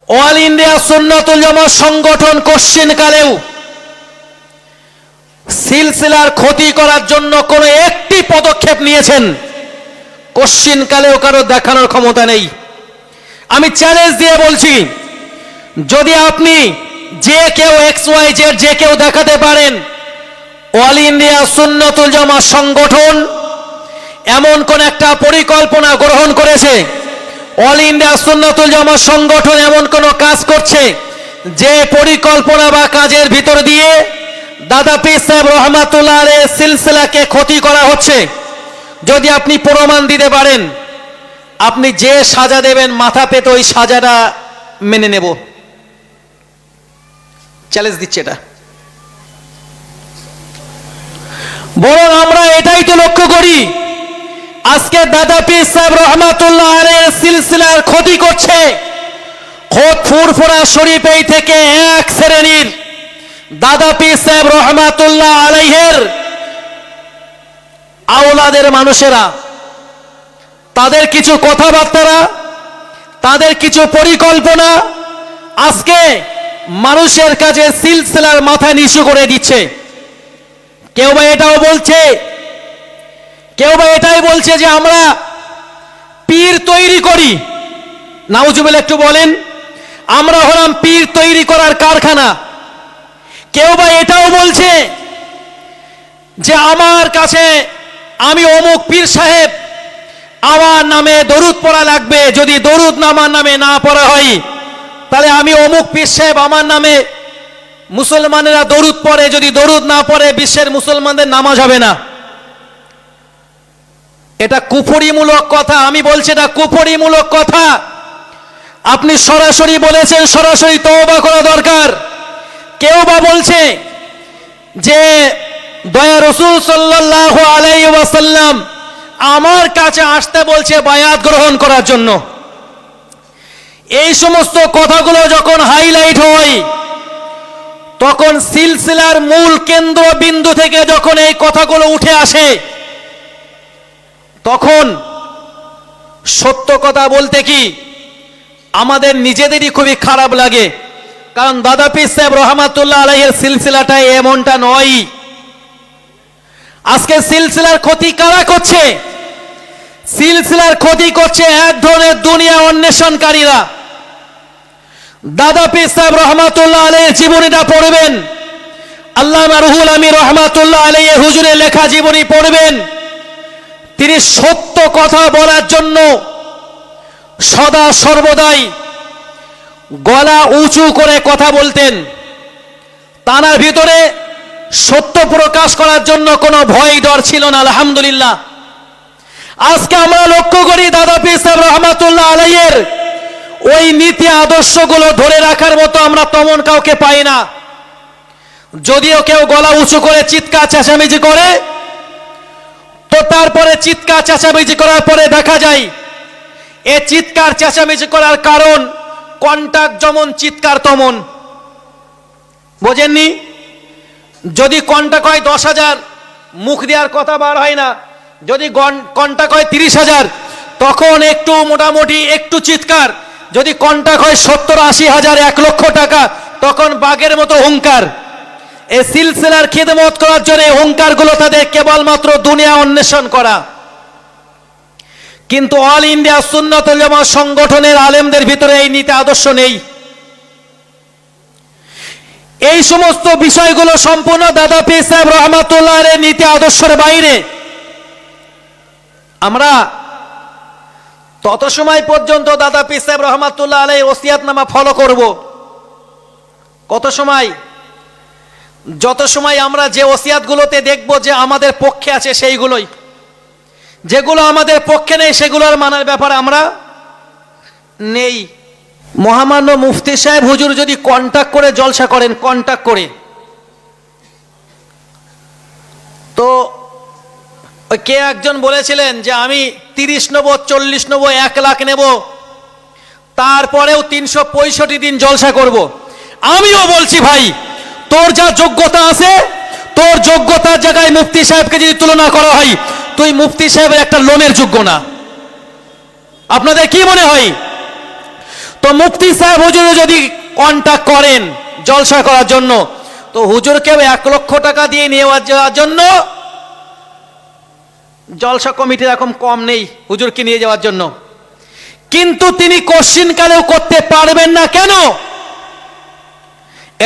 All India Sunnatul জামাত সংগঠন কোশ্চিনকালেও সিলসিলার ক্ষতি করার জন্য কোনো একটি পদক্ষেপ নিয়েছেন কোশ্চিনকালেও কারো দেখানোর ক্ষমতা নেই। আমি চ্যালেঞ্জ দিয়ে বলছি, যদি আপনি যে কেউ XYZ যে কেউ দেখাতে পারেন অল ইন্ডিয়া সুন্নাতুল জামাত সংগঠন এমন কোন একটা পরিকল্পনা গ্রহণ করেছে, অল ইন্ডিয়া সুন্নাতুল জামাত সংগঠন এমন কোন কাজ করছে যে পরিকল্পনা বা কাজের ভিতর দিয়ে দাদা পীর সাহেব রহমাতুল্লাহ আলাইহির সিলসিলাকে ক্ষতি করা হচ্ছে, যদি আপনি প্রমাণ দিতে পারেন, আপনি যে সাজা দেবেন মাথা পেতে ওই সাজাটা মেনে নেব। চ্যালেঞ্জ দিচ্ছে এটা। বরং আমরা এটাই তো লক্ষ্য করি, আজকে দাদা পীর সাহেব রহমাতুল্লাহ আলাইহির সিলসিলার ক্ষতি করছে খোদ ফুরফুরা শরীফেই থেকে এক শ্রেণীর দাদা পীর সাহেব রহমাতুল্লাহ আলাইহির আওলাদের মানুষেরা, তাদের কিছু কথাবার্তা, তাদের কিছু পরিকল্পনা আজকে মানুষের কাছে সিলসিলার মাথা নিচু করে দিচ্ছে। কেউ বা এটাও বলছে, কেউ বা এটাই বলছে যে আমরা পীর তৈরি করি। নাউজুবিল্লাহ, একটু বলেন, আমরা হলাম পীর তৈরি করার কারখানা। কেউ বা এটাও বলছে যে আমার কাছে আমি অমুক পীর সাহেব, আমার নামে দরুদ পড়া লাগবে, যদি দরুদ আমার নামে না পড়া হয় তাহলে আমি অমুক পীর সাহেব, আমার নামে মুসলমানেরা দরুদ পড়ে, যদি দরুদ না পড়ে বিশ্বের মুসলমানদের নামাজ হবে না। এটা কুফরিমূলক কথা। আমি বলছি এটা কুফরিমূলক কথা। আপনি সরাসরি বলেছেন, সরাসরি তওবা করা দরকার। কেউ বা বলছে যে দয়া রাসূল সাল্লাল্লাহু আলাইহি ওয়াসাল্লাম আমার কাছে আসতে বলছে বায়াত গ্রহণ করার জন্য। এই সমস্ত কথাগুলো যখন হাইলাইট হয়, তখন সিলসিলার মূল কেন্দ্রবিন্দু থেকে যখন এই কথাগুলো উঠে আসে, তখন সত্য কথা বলতে কি আমাদের নিজেদেরই খুবই খারাপ লাগে। কারণ দাদা পীর সাহেব রহমাতুল্লাহ আলাইহির সিলসিলাটা এমনটা নয়। আজকে সিলসিলার ক্ষতি কারা করছে? সিলসিলার ক্ষতি করছে এক ধরনের দুনিয়া অন্বেষণকারীরা। দাদা পীর সাহেব রহমাতুল্লাহ আলাইহির জীবনীটা পড়বেন, আল্লামা রুহুল আমিন রহমাতুল্লাহ আলাইহি হুজুরের লেখা জীবনী পড়বেন। তিনি সত্য কথা বলার জন্য সদা সর্বদাই গলা উঁচু করে কথা বলতেন। তার ভিতরে সত্য প্রকাশ করার জন্য কোনো ভয় ডর ছিল না। আলহামদুলিল্লাহ, আজকে আমরা লক্ষ্য করি দাদা পীর সাহেব রহমাতুল্লাহ আলাইহির ওই নীতি আদর্শগুলো ধরে রাখার মতো আমরা তেমন কাউকে পাই না। যদিও কেউ গলা উঁচু করে চিৎকার চেঁচামেচি করে, তো তারপরে চিৎকার চেঁচামেচি করার পরে দেখা যায় এ চিৎকার চেঁচামেচি করার কারণ কন্টাক্ট যেমন চিৎকার তেমন। বোঝেননি? যদি কন্টাক্ট হয় 10,000 মুখ দেওয়ার কথা বার হয় না, যদি কন্টাক্ট হয় 30,000 তখন একটু মোটামুটি একটু চিৎকার, যদি কন্টাক্ট হয় 70-80,000 1 লক্ষ টাকা তখন বাঘের মতো হুঙ্কার। এই সিলসিলার খিদমত করার জন্য এই হুঙ্কারগুলো তাদের কেবলমাত্র দুনিয়া অন্বেষণ করা। কিন্তু অল ইন্ডিয়া সুন্নাতুল জামাত সংগঠনের আলেমদের ভিতরে এই নীতি আদর্শ নেই। এই সমস্ত বিষয়গুলো সম্পূর্ণ দাদা পীর সাহেব রহমাতুল্লাহ আলাইহির নীতি আদর্শের বাইরে। আমরা তত সময় পর্যন্ত দাদা পীর সাহেব রহমাতুল্লাহ আলাইহির ওসিয়াতনামা ফলো করব। কত সময়? যত সময় আমরা যে ওসিয়াতগুলোতে দেখব যে আমাদের পক্ষে আছে সেইগুলোই, যেগুলো আমাদের পক্ষে নেই সেগুলোর মানার ব্যাপারে আমরা নেই। মহামান্য মুফতি সাহেব হুজুর যদি কন্টাক্ট করে জলসা করেন, কন্টাক্ট করে, তো কে একজন বলেছিলেন যে আমি 30 নেব, 40 নেব, 1 লাখ নেব, তারপরেও 365 দিন জলসা করব। আমিও বলছি ভাই, তোর যা যোগ্যতা আছে, তোর যোগ্যতার জায়গায় মুফতি সাহেবকে যদি তুলনা করা হয়, তুই মুফতি সাহেবের একটা লোনের যোগ্য না। আপনাদের কি মনে হয়? তো মুফতি সাহেব হুজুর যদি কন্টাক্ট করেন জলসা করার জন্য, তো হুজুরকেও 1 লক্ষ টাকা দিয়ে নিয়ে যাওয়ার জন্য, জলসা কমিটি এরকম কম নেই হুজুরকে নিয়ে যাওয়ার জন্য। কিন্তু তিনি কোশ্চিনকালেও করতে পারবেন না। কেন?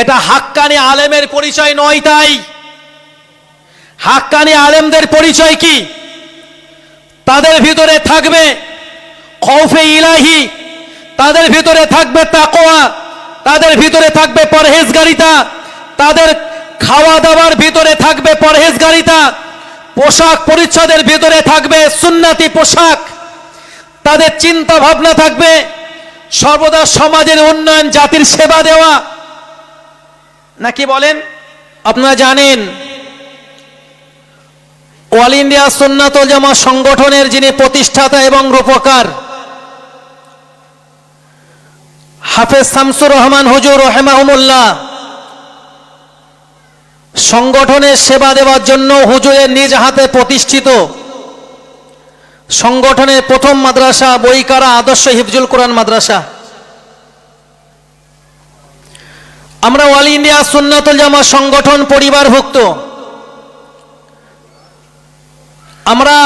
এটা হাক্কানি আলেমের পরিচয় নয়। তাই হাক্কানি আলেমদের পরিচয় কি? তাদের ভিতরে থাকবে খৌফে ইলাহি, তাদের ভিতরে থাকবে তাকওয়া, তাদের ভিতরে থাকবে পরহেজগারিতা, তাদের খাওয়া দাওয়ার ভিতরে থাকবে পরহেজগারিতা, পোশাক পরিচ্ছদের ভিতরে থাকবে সুন্নতি পোশাক, তাদের চিন্তা ভাবনা থাকবে সর্বদা সমাজের উন্নয়ন, জাতির সেবা দেওয়া। নাকি বলেন? আপনারা জানেন অল ইন্ডিয়া সুন্নাত ওয়াল জামাত সংগঠনের যিনি প্রতিষ্ঠাতা এবং রূপকার হাফেজ শামসুর রহমান হুজুর রাহিমাহুমুল্লাহ, সংগঠনের সেবা দেওয়ার জন্য হুজুরের নিজ হাতে প্রতিষ্ঠিত সংগঠনের প্রথম মাদ্রাসা বইকারা আদর্শ হিফজুল কোরআন মাদ্রাসা। আমরা অল ইন্ডিয়া সুন্নাত ওয়াল জামাত সংগঠন পরিবারভুক্ত। আমরা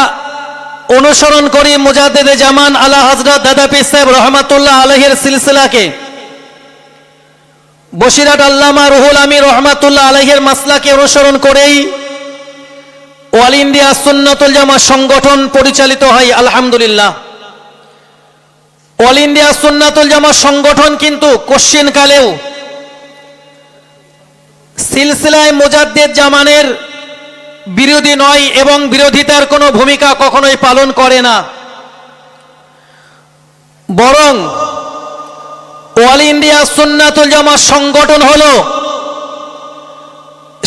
অনুসরণ করি মুজাদ্দিদে জামান আলা হযরত দাদা পীর সাহেব রহমাতুল্লাহ আলাইহির সিলসিলাকে। বসিরহাট আল্লামা রুহুল আমিন রহমাতুল্লাহ আলাইহির মাসলাকে অনুসরণ করেই অল ইন্ডিয়া সুন্নাত ওয়াল জামাত সংগঠন পরিচালিত হয়। আলহামদুলিল্লাহ, অল ইন্ডিয়া সুন্নাত ওয়াল জামাত সংগঠন কিন্তু কোশ্চিনকালেও সিলসিলায় মুজাদ্দিদ জামানের বিরোধী নয় এবং বিরোধিতার কোনো ভূমিকা কখনোই পালন করে না। বরং অল ইন্ডিয়া সুন্নাত ওয়াল জামাত সংগঠন হলো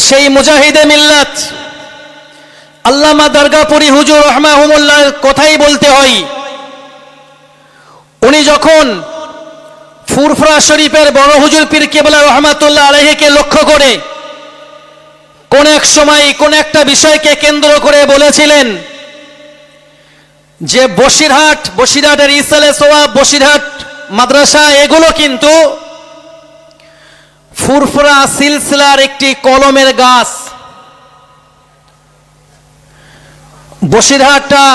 সেই মুজাহিদে মিল্লাত আল্লামা দরগাপুরি হুজুর রাহিমাহুমুল্লাহর কথাই বলতে হয়। উনি যখন ফুরফুরা শরীফের বড় হুজুর পীর কেবলা রহমাতুল্লাহ আলাইহিকে লক্ষ্য করে কোন এক সময় কোন একটা বিষয়কে কেন্দ্র করে বলেছিলেন যে বসিরহাটের ইসালে সোয়াব, বসিরহাট মাদ্রাসা, এগুলো কিন্তু ফুরফুরা সিলসিলার একটি কলমের গাছ। বসিরহাটটা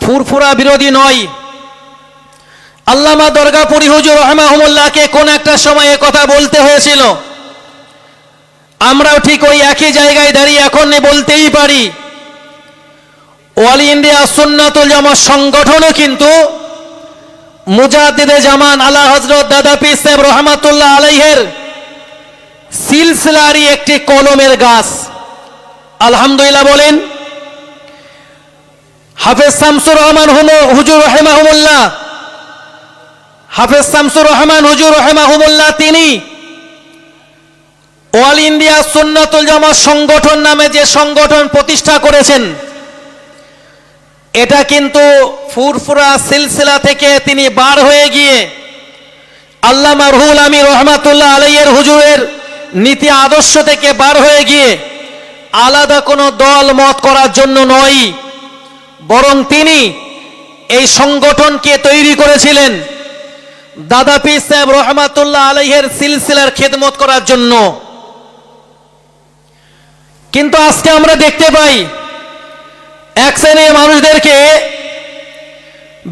ফুরফুরা বিরোধী নয়। আল্লামা দরগাপুরি হুজুর রাহিমাহুমুল্লাহকে কোন একটা সময়ে কথা বলতে হয়েছিল। আমরাও ঠিক ওই একই জায়গায় দাঁড়িয়ে এখন বলতেই পারি অল ইন্ডিয়া সুন্নাত ওয়াল জামাত সংগঠনও কিন্তু মুজাদ্দিদে জামান আলা হযরত দাদা পীর সাহেব রহমাতুল্লাহ আলাইহির সিলসিলারই একটি কলমের গাছ। আলহামদুলিল্লাহ বলেন। হাফেজ শামসুর রহমান হুজুর রাহিমাহুমুল্লাহ, হাফেজ শামসুর রহমান হুজুর রাহিমাহুমুল্লাহ তিনি অল ইন্ডিয়া সুন্নাত ওয়াল জামাত সংগঠন নামে যে সংগঠন প্রতিষ্ঠা করেছেন, এটা কিন্তু ফুরফুরা সিলসিলা থেকে তিনি বার হয়ে গিয়ে আল্লামা রুহুল আমিন রহমাতুল্লাহ আলাইহির হুজুরের নীতি আদর্শ থেকে বার হয়ে গিয়ে আলাদা কোনো দল মত করার জন্য নয়, বরং তিনি এই সংগঠনকে তৈরি করেছিলেন দাদা পীর সাহেব রহমাতুল্লাহ আলাইহির সিলসিলার খেদমত করার জন্য। কিন্তু আজকে আমরা দেখতে পাই এক শ্রেণীর মানুষদেরকে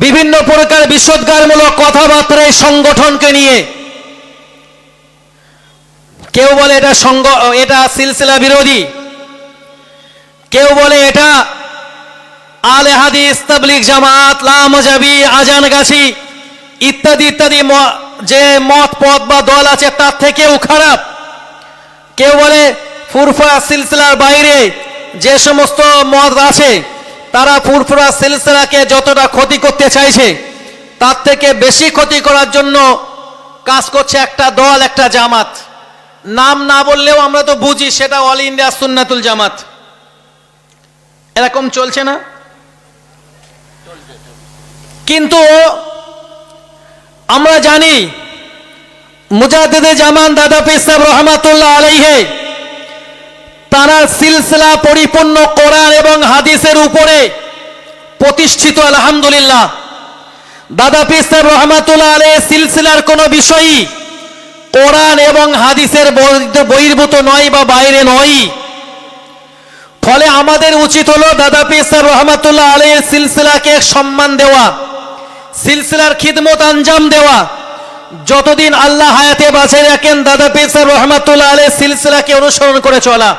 বিভিন্ন প্রকার বিশদগারমূলক কথাবার্তা এই সংগঠনকে নিয়ে, কেউ বলে এটা সিলসিলা বিরোধী, কেউ বলে এটা আলে হাদিস তাবলীগ জামাত লামাজাবি আজানগাছি ইত্যাদি ইত্যাদি যে মত পথ বা দল আছে তার থেকেও খারাপ। কেউ বলে ফুরফুরা সিলসিলার বাইরে যে সমস্ত মত আছে তারা ফুরফুরা সিলসিলাকে যতটা ক্ষতি করতে চাইছে তার থেকে বেশি ক্ষতি করার জন্য কাজ করছে একটা দল, একটা জামাত। নাম না বললেও আমরা তো বুঝি সেটা অল ইন্ডিয়া সুন্নাতুল জামাত। এরকম চলছে না? কিন্তু আমরা জানি মুজাদ্দিদে জামান দাদা পীর সাহেব রহমাতুল্লাহ আলাইহি তারা সিলসিলা পরিপূর্ণ কোরআন এবং হাদিসের উপরে প্রতিষ্ঠিত। আলহামদুলিল্লাহ, দাদা পীর সাহেব রহমাতুল্লাহ আলাইহির সিলসিলার কোনো বিষয়ই কোরআন এবং হাদিসের বহির্ভূত নয় বা বাইরে নয়। ফলে আমাদের উচিত হলো দাদা পীর সাহেব রহমাতুল্লাহ আলাইহির সিলসিলাকে সম্মান দেওয়া, সিলসিলার খিদমত আঞ্জাম দেওয়া, যতদিন আল্লাহ হায়াতে বাঁচিয়ে রাখেন দাদা পীর সাহেব রহমাতুল্লাহ আলাইহির সিলসিলাকে অনুসরণ করে চলা।